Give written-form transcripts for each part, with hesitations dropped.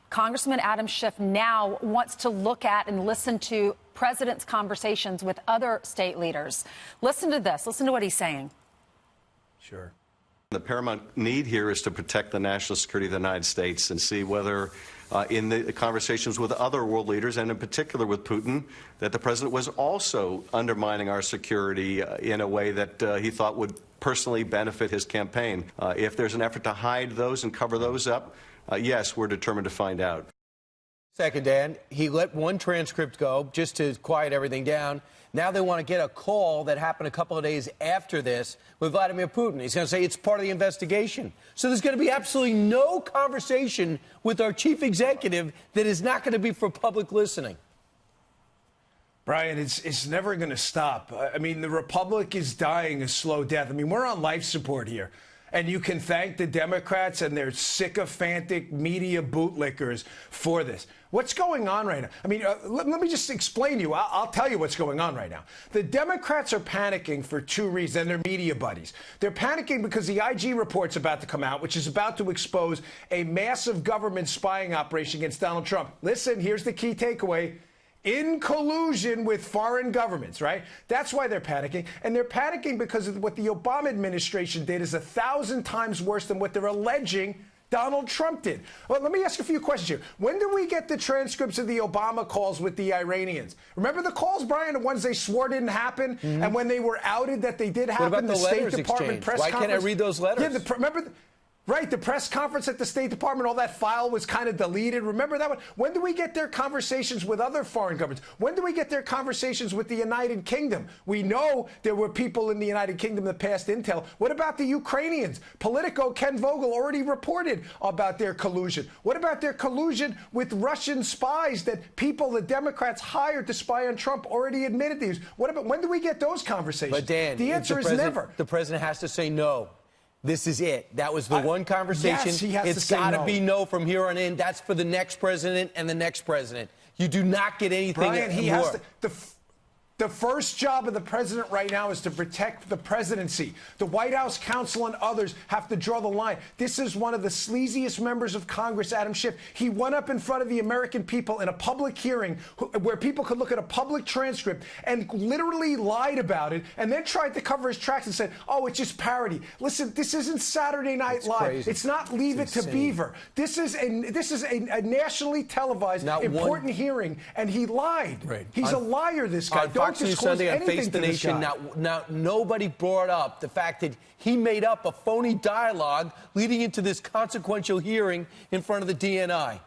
Congressman Adam Schiff now wants to look at and listen to president's conversations with other state leaders. Listen to this. Listen to what he's saying. Sure. The paramount need here is to protect the national security of the United States and see whether in the conversations with other world leaders, and in particular with Putin, that the president was also undermining our security in a way that he thought would personally benefit his campaign. If there's an effort to hide those and cover those up, yes, we're determined to find out. Second, Dan, he let one transcript go just to quiet everything down. Now they want to get a call that happened a couple of days after this with Vladimir Putin. He's going to say it's part of the investigation. So there's going to be absolutely no conversation with our chief executive that is not going to be for public listening. Brian, it's never going to stop. I mean, the republic is dying a slow death. I mean, we're on life support here. And you can thank the Democrats and their sycophantic media bootlickers for this. What's going on right now? I mean, let me just explain to you. I'll tell you what's going on right now. The Democrats are panicking for two reasons, and their media buddies. They're panicking because the IG report's about to come out, which is about to expose a massive government spying operation against Donald Trump. Listen, here's the key takeaway. In collusion with foreign governments, right? That's why they're panicking. And they're panicking because of what the Obama administration did is 1,000 times worse than what they're alleging Donald Trump did. Well, let me ask a few questions here. When do we get the transcripts of the Obama calls with the Iranians? Remember the calls, Brian, the ones they swore didn't happen? Mm-hmm. And when they were outed that they did happen, what about the State Department exchange? press Why conference. Can't I read those letters? Yeah, remember... Right, the press conference at the State Department, all that file was kind of deleted. Remember that one? When do we get their conversations with other foreign governments? When do we get their conversations with the United Kingdom? We know there were people in the United Kingdom that passed intel. What about the Ukrainians? Politico, Ken Vogel already reported about their collusion. What about their collusion with Russian spies that people, the Democrats, hired to spy on Trump already admitted these? What about, when do we get those conversations? But Dan, the answer is never. The president has to say no. This is it. That was the one conversation. Yes, he has it's to got to no. be no from here on in. That's for the next president and the next president. You do not get anything Brian, he more. has to. The first job of the president right now is to protect the presidency. The White House counsel and others have to draw the line. This is one of the sleaziest members of Congress, Adam Schiff. He went up in front of the American people in a public hearing where people could look at a public transcript and literally lied about it and then tried to cover his tracks and said, oh, it's just parody. Listen, this isn't Saturday Night Live. Crazy. It's not Leave It to Beaver. This is a nationally televised, important hearing, and he lied. Right. He's a liar, this guy. Fox News Sunday on Face the Nation, now nobody brought up the fact that he made up a phony dialogue leading into this consequential hearing in front of the DNI.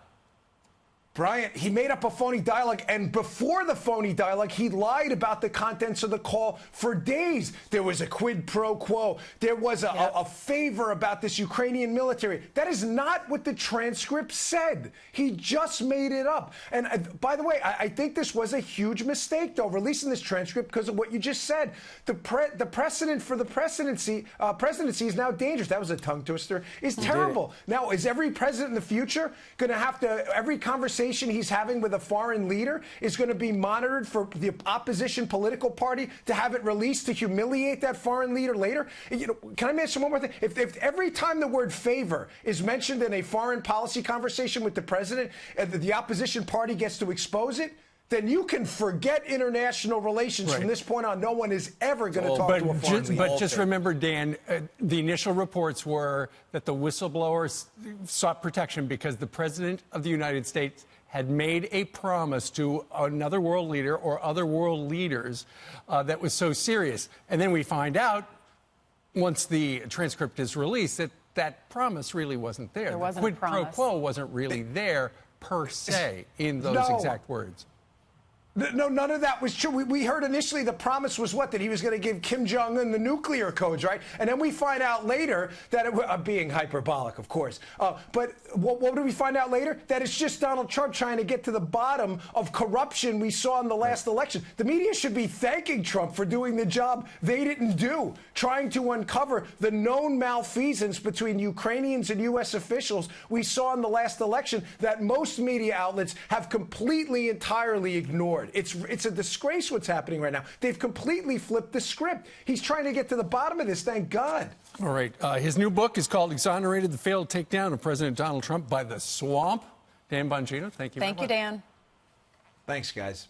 Brian, he made up a phony dialogue, and before the phony dialogue, he lied about the contents of the call for days. There was a quid pro quo. There was a favor about this Ukrainian military. That is not what the transcript said. He just made it up. And by the way, I think this was a huge mistake, though, releasing this transcript because of what you just said. The precedent for the presidency is now dangerous. That was a tongue twister. Is terrible. Now, is every president in the future going to have to, every conversation he's having with a foreign leader is going to be monitored for the opposition political party to have it released to humiliate that foreign leader later? You know, can I mention one more thing? If every time the word favor is mentioned in a foreign policy conversation with the president and the opposition party gets to expose it, then you can forget international relations. From this point on. No one is ever going to talk to a foreign leader. But just remember, Dan, the initial reports were that the whistleblowers sought protection because the president of the United States had made a promise to another world leader or other world leaders that was so serious. And then we find out, once the transcript is released, that that promise really wasn't there. There wasn't quid a promise. pro quo wasn't really there, per se, in those exact words. No, none of that was true. We heard initially the promise was what? That he was going to give Kim Jong-un the nuclear codes, right? And then we find out later that it being hyperbolic, of course. But what did we find out later? That it's just Donald Trump trying to get to the bottom of corruption we saw in the last election. The media should be thanking Trump for doing the job they didn't do, trying to uncover the known malfeasance between Ukrainians and U.S. officials we saw in the last election that most media outlets have completely, entirely ignored. It's a disgrace what's happening right now. They've completely flipped the script. He's trying to get to the bottom of this, thank God. All right. His new book is called Exonerated, the failed takedown of President Donald Trump by the swamp. Dan Bongino, thank you. Thank you, Dan. Thanks, guys.